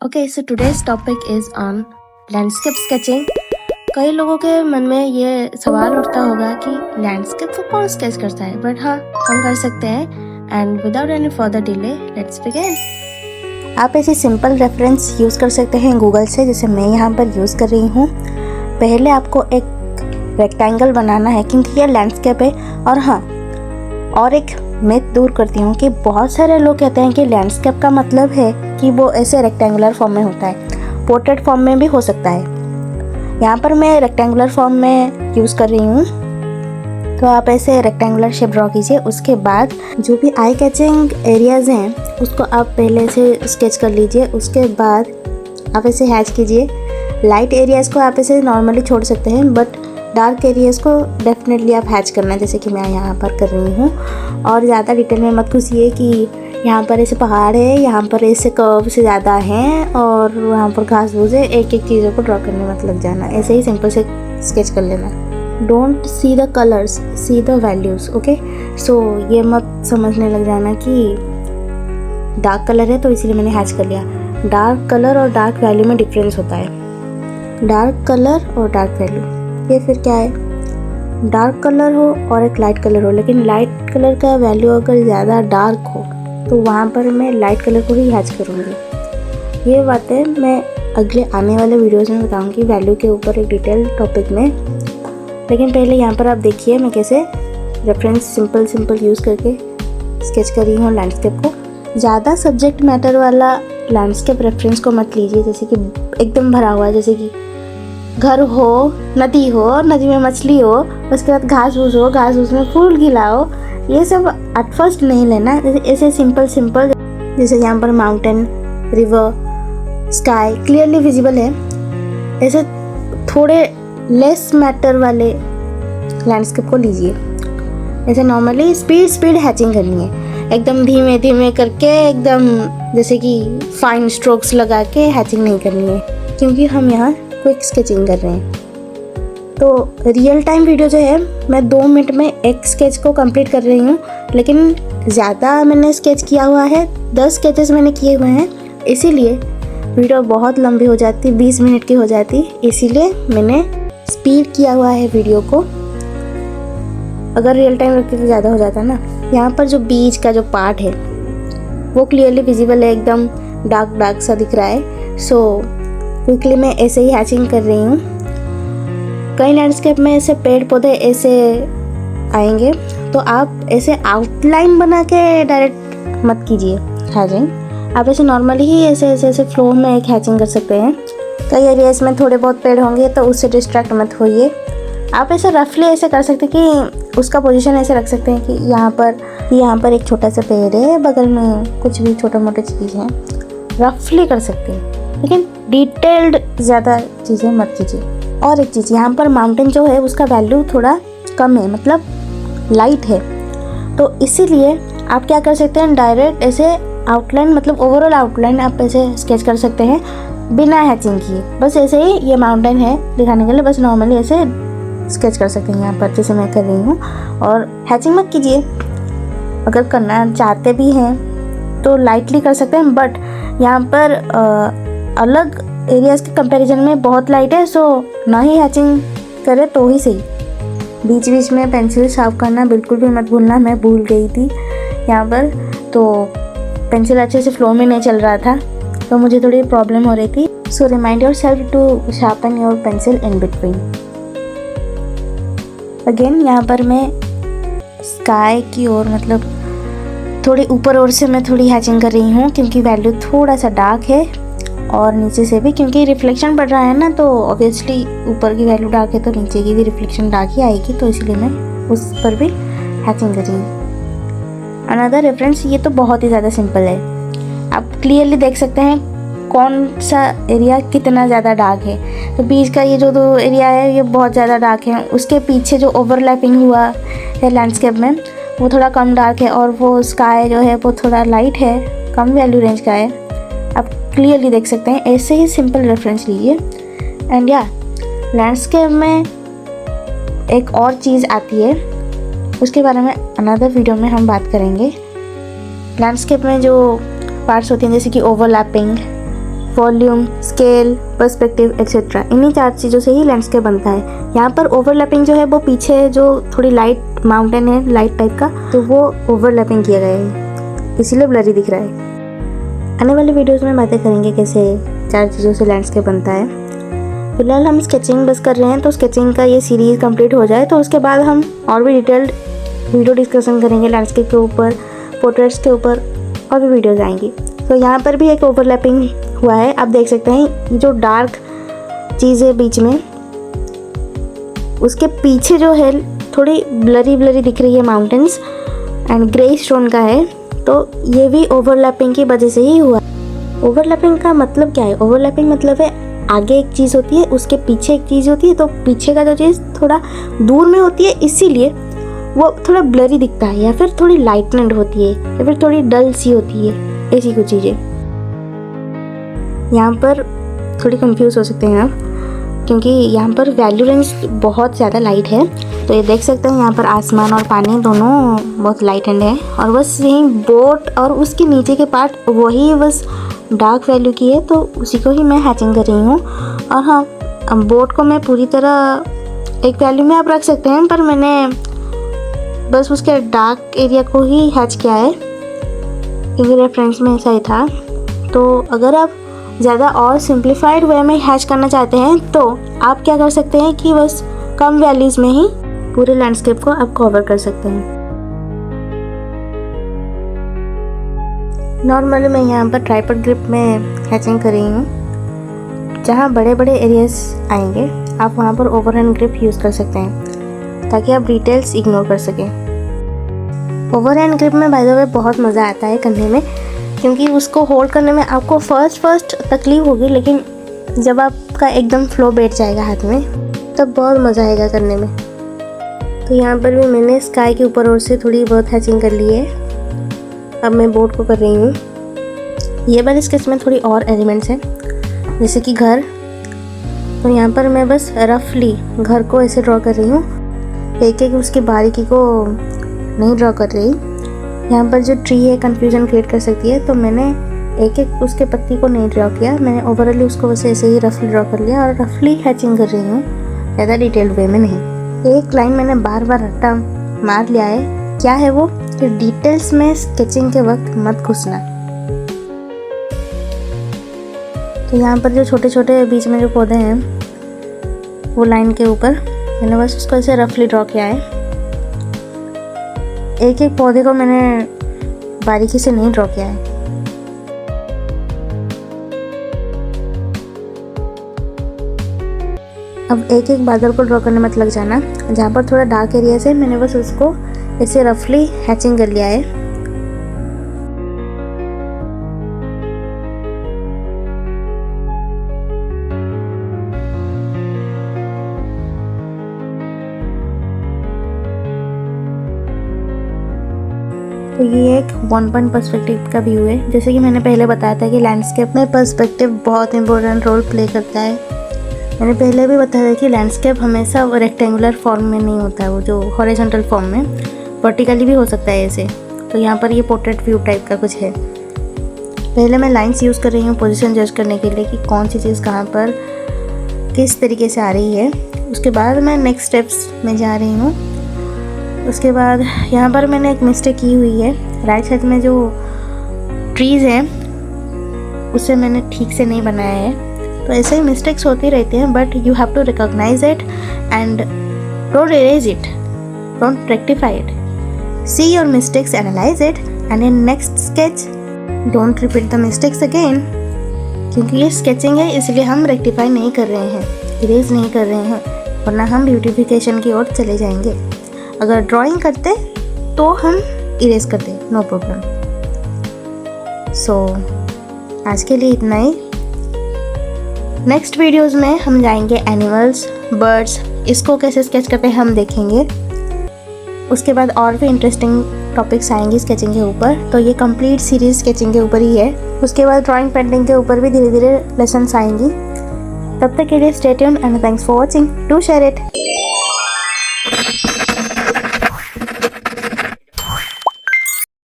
Okay, so today's topic is on landscape sketching. कई लोगों के मन में ये सवाल उठता होगा कि लैंडस्केप को कौन स्केच करता है, बट हाँ, हम कर सकते हैं। And without any further delay let's begin. आप ऐसे सिंपल रेफरेंस यूज़ कर सकते हैं गूगल से, जैसे मैं यहाँ पर यूज़ कर रही हूँ। पहले आपको एक रेक्टेंगल बनाना है क्योंकि ये लैंडस्केप है। और हाँ, और एक मिथ दूर करती हूँ कि बहुत सारे लोग कहते हैं कि लैंडस्केप का मतलब है कि वो ऐसे रेक्टेंगुलर फॉर्म में होता है, पोर्ट्रेट फॉर्म में भी हो सकता है। यहाँ पर मैं रेक्टेंगुलर फॉर्म में यूज़ कर रही हूँ, तो आप ऐसे रेक्टेंगुलर शेप ड्रॉ कीजिए। उसके बाद जो भी आई कैचिंग एरियाज़ हैं उसको आप पहले से स्केच कर लीजिए। उसके बाद आप ऐसे हैच कीजिए। लाइट एरियाज़ को आप ऐसे नॉर्मली छोड़ सकते हैं, बट डार्क एरियाज़ को डेफिनेटली आप हैच करना, जैसे कि मैं यहाँ पर कर रही हूँ। और ज़्यादा डिटेल में मत घुसिए कि यहाँ पर ऐसे पहाड़ है, यहाँ पर ऐसे कर्व से ज़्यादा हैं और वहाँ पर घास फूस है। एक एक चीज़ों को ड्रॉ करने मत लग जाना, ऐसे ही सिंपल से स्केच कर लेना। Don't see the colours, see the values. Okay, so ये मत समझने लग जाना कि डार्क कलर है तो इसीलिए मैंने हैच कर लिया। डार्क कलर और डार्क वैल्यू में डिफरेंस होता है। डार्क कलर और डार्क वैल्यू, ये फिर क्या है? डार्क कलर हो और एक लाइट कलर हो, लेकिन लाइट कलर का वैल्यू अगर ज़्यादा डार्क हो तो वहाँ पर मैं लाइट कलर को ही हैच करूँगी। ये बातें मैं अगले आने वाले वीडियोज़ में बताऊँगी वैल्यू के ऊपर एक डिटेल टॉपिक में। लेकिन पहले यहाँ पर आप देखिए मैं कैसे रेफरेंस सिंपल यूज़ करके स्केच कर रही हूँ लैंडस्केप को। ज़्यादा सब्जेक्ट मैटर वाला लैंडस्केप रेफरेंस को मत लीजिए, जैसे कि एकदम भरा हुआ है, जैसे कि घर हो, नदी में मछली हो, उसके बाद घास फूस में फूल खिला हो। ये सब एट फर्स्ट नहीं लेना। ऐसे सिंपल जैसे यहाँ पर mountain, river, sky clearly visible है, ऐसे थोड़े लेस मैटर वाले लैंडस्केप को लीजिए। ऐसे नॉर्मली स्पीड हैचिंग करनी है, एकदम धीमे करके, एकदम जैसे कि फाइन स्ट्रोक्स लगा के हैचिंग नहीं करनी है, क्योंकि हम यहाँ क्विक स्केचिंग कर रहे हैं। तो रियल टाइम वीडियो जो है मैं 2 मिनट में एक स्केच को कंप्लीट कर रही हूँ, लेकिन ज़्यादा मैंने स्केच किया हुआ है, 10 स्केचेस मैंने किए हुए हैं, इसीलिए वीडियो बहुत लंबी हो जाती, 20 मिनट की हो जाती। इसीलिए मैंने स्पीड किया हुआ है वीडियो को। अगर रियल टाइम रखते तो ज़्यादा हो जाता ना। यहाँ पर जो बीच का जो पार्ट है वो क्लियरली विजिबल है, एकदम डार्क सा दिख रहा है। सो क्विकली मैं ऐसे ही हैचिंग कर रही हूँ। कई लैंडस्केप में ऐसे पेड़ पौधे ऐसे आएंगे, तो आप ऐसे आउटलाइन बना के डायरेक्ट मत कीजिए हैचिंग। आप ऐसे नॉर्मली ही ऐसे फ्लो में एक हैचिंग कर सकते हैं। कई एरियाज में थोड़े बहुत पेड़ होंगे तो उससे डिस्ट्रैक्ट मत होइए। आप ऐसे रफली ऐसे कर सकते हैं कि उसका पोजीशन ऐसे रख सकते हैं कि यहाँ पर एक छोटा सा पेड़ है, बगल में कुछ भी छोटा मोटा चीज़ है, रफली कर सकते हैं, लेकिन डिटेल्ड ज़्यादा चीज़ें मत कीजिए। और एक चीज़, यहाँ पर माउंटेन जो है उसका वैल्यू थोड़ा कम है, मतलब लाइट है, तो इसीलिए आप क्या कर सकते हैं, डायरेक्ट ऐसे आउटलाइन, मतलब ओवरऑल आउटलाइन आप ऐसे स्केच कर सकते हैं बिना हैचिंग किए। बस ऐसे ही ये माउंटेन है दिखाने के लिए, बस नॉर्मली ऐसे स्केच कर सकते हैं यहाँ पर, जैसे मैं कर रही हूँ। और हैचिंग मत कीजिए। अगर करना चाहते भी हैं तो लाइटली कर सकते हैं, बट यहाँ पर अलग एरियाज़ के कंपैरिजन में बहुत लाइट है, सो ना ही हैचिंग करें तो ही सही। बीच में पेंसिल साफ करना बिल्कुल भी मत भूलना। मैं भूल गई थी यहाँ पर, तो पेंसिल अच्छे से फ्लो में नहीं चल रहा था, तो मुझे थोड़ी प्रॉब्लम हो रही थी। So remind yourself to sharpen your pencil in between. Again यहाँ पर मैं स्काई की ओर, मतलब थोड़ी ऊपर ओर से मैं थोड़ी हैचिंग कर रही हूँ, क्योंकि वैल्यू थोड़ा सा डार्क है, और नीचे से भी क्योंकि रिफ्लेक्शन पड़ रहा है ना, तो ऑब्वियसली ऊपर की वैल्यू डार्क है तो नीचे की भी रिफ्लेक्शन डार्क ही आएगी, तो इसलिए मैं उस पर भी हैचिंग कर रही हूँ। अनदर रेफरेंस, ये तो बहुत ही ज़्यादा सिंपल है, आप क्लियरली देख सकते हैं कौन सा एरिया कितना ज़्यादा डार्क है। तो बीच का ये जो 2 एरिया है ये बहुत ज़्यादा डार्क है, उसके पीछे जो ओवरलैपिंग हुआ है लैंडस्केप में वो थोड़ा कम डार्क है, और वो स्काई जो है वो थोड़ा लाइट है, कम वैल्यू रेंज का है। आप क्लियरली देख सकते हैं, ऐसे ही सिंपल रेफरेंस लीजिए। एंड या लैंडस्केप में एक और चीज़ आती है, उसके बारे में अनदर वीडियो में हम बात करेंगे। लैंडस्केप में जो पार्ट्स होती हैं, जैसे कि overlapping, volume, scale, perspective etcetera, इन्हीं 4 चीज़ों से ही लैंडस्केप बनता है। यहाँ पर ओवरलैपिंग जो है वो पीछे जो थोड़ी लाइट माउंटेन है, लाइट टाइप का, तो वो ओवरलैपिंग किया गया है, इसीलिए ब्लरी दिख रहा है। आने वाले वीडियोज़ में बातें करेंगे कैसे 4 चीज़ों से लैंडस्केप बनता है। फिलहाल हम स्केचिंग बस कर रहे हैं, तो स्केचिंग का ये सीरीज़ कंप्लीट हो जाए तो उसके बाद हम और भी डिटेल्ड वीडियो डिस्कशन करेंगे लैंडस्केप के ऊपर, पोर्ट्रेट्स के ऊपर और भी वीडियोज़ आएंगी। तो यहाँ पर भी एक ओवरलैपिंग हुआ है, आप देख सकते हैं। ये जो डार्क चीज़ है बीच में, उसके पीछे जो है थोड़ी ब्लरी ब्लरी दिख रही है माउंटेन्स, एंड ग्रे स्टोन का है, तो ये भी ओवरलैपिंग की वजह से ही हुआ। ओवरलैपिंग का मतलब क्या है? ओवरलैपिंग मतलब है आगे एक चीज़ होती है, उसके पीछे एक चीज़ होती है, तो पीछे का जो चीज़ थोड़ा दूर में होती है, इसीलिए वो थोड़ा ब्लरी दिखता है, या फिर थोड़ी लाइटनेड होती है, या फिर थोड़ी डल सी होती है, ऐसी कुछ चीज़ें। यहाँ पर थोड़ी कंफ्यूज हो सकते हैं आप, क्योंकि यहाँ पर वैल्यू रेंज बहुत ज़्यादा लाइट है। तो ये देख सकते हैं यहाँ पर आसमान और पानी दोनों बहुत लाइट एंड है, और बस यही बोट और उसके नीचे के पार्ट वही बस डार्क वैल्यू की है, तो उसी को ही मैं हैचिंग कर रही हूँ। और हाँ, बोट को मैं पूरी तरह एक वैल्यू में आप रख सकते हैं, पर मैंने बस उसके डार्क एरिया को ही हैच किया है, क्योंकि रेफरेंस में ऐसा ही था। तो अगर आप ज़्यादा और सिंप्लीफाइड वे में हैच करना चाहते हैं तो आप क्या कर सकते हैं कि बस कम वैल्यूज़ में ही पूरे लैंडस्केप को आप कवर कर सकते हैं। नॉर्मली मैं यहाँ पर ट्राइपॉड ग्रिप में हैचिंग कर रही हूँ। जहाँ बड़े बड़े एरियाज आएंगे आप वहाँ पर ओवरहैंड ग्रिप यूज़ कर सकते हैं, ताकि आप डिटेल्स इग्नोर कर सकें। ओवरहैंड ग्रिप में बाय द वे बहुत मज़ा आता है करने में, क्योंकि उसको होल्ड करने में आपको फर्स्ट तकलीफ होगी, लेकिन जब आपका एकदम फ्लो बैठ जाएगा हाथ में तब बहुत मज़ा आएगा करने में। तो यहाँ पर भी मैंने स्काई के ऊपर और से थोड़ी बहुत हैचिंग कर ली है। अब मैं बोट को कर रही हूँ। ये वाले स्केच में थोड़ी और एलिमेंट्स हैं, जैसे कि घर। तो यहाँ पर मैं बस रफली घर को ऐसे ड्रॉ कर रही हूँ, एक एक उसकी बारीकी को नहीं ड्रॉ कर रही। यहाँ पर जो ट्री है कंफ्यूजन क्रिएट कर सकती है, तो मैंने एक एक उसके पत्ती को नहीं ड्रॉ किया, मैंने ओवरऑली उसको बस ऐसे ही रफली ड्रॉ कर लिया और रफली हैचिंग कर रही हूँ, ज़्यादा डिटेल्ड वे में नहीं। एक लाइन मैंने बार बार रट्टा मार लिया है। क्या है वो? कि डिटेल्स में स्केचिंग के वक्त मत घुसना। तो यहाँ पर जो छोटे छोटे बीच में जो पौधे हैं वो लाइन के ऊपर मैंने बस उसको ऐसे रफली ड्रॉ किया है। एक एक पौधे को मैंने बारीकी से नहीं ड्रॉ किया है। अब एक एक बादल को ड्रॉ करने मत लग जाना। जहाँ पर थोड़ा डार्क एरिया है मैंने बस उसको ऐसे रफली हैचिंग कर लिया है। तो ये एक 1 पॉइंट पर्सपेक्टिव का व्यू है। जैसे कि मैंने पहले बताया था कि लैंडस्केप में पर्सपेक्टिव बहुत इंपॉर्टेंट रोल प्ले करता है। मैंने पहले भी बताया था कि लैंडस्केप हमेशा रेक्टेंगुलर फॉर्म में नहीं होता है, वो जो हॉरिजॉन्टल फॉर्म में वर्टिकली भी हो सकता है ऐसे। तो यहाँ पर ये पोर्ट्रेट व्यू टाइप का कुछ है। पहले मैं लाइंस यूज़ कर रही हूँ पोजीशन जज करने के लिए कि कौन सी चीज़ कहाँ पर किस तरीके से आ रही है। उसके बाद मैं नेक्स्ट स्टेप्स में जा रही हूँ। उसके बाद यहाँ पर मैंने एक मिस्टेक की हुई है, राइट साइड में जो ट्रीज़ हैं उसे मैंने ठीक से नहीं बनाया है। तो ऐसे ही मिस्टेक्स होती रहती हैं, but you have to recognise it and don't erase it, don't rectify it, see your mistakes, analyse it, and in next sketch don't repeat the mistakes again. क्योंकि ये स्केचिंग है इसलिए हम रेक्टिफाई नहीं कर रहे हैं, इरेज नहीं कर रहे हैं, वरना हम ब्यूटिफिकेशन की ओर चले जाएंगे। अगर ड्राइंग करते तो हम इरेज करते, नो प्रॉब्लम। सो आज के लिए इतना ही। नेक्स्ट वीडियोस में हम जाएंगे एनिमल्स, बर्ड्स, इसको कैसे स्केच करते हैं हम देखेंगे। उसके बाद और भी इंटरेस्टिंग टॉपिक्स आएंगे स्केचिंग के ऊपर। तो ये कंप्लीट सीरीज स्केचिंग के ऊपर ही है। उसके बाद ड्राइंग पेंटिंग के ऊपर भी धीरे धीरे लेसन्स आएंगी। तब तक के लिए stay tuned and thanks for watching. Do share it.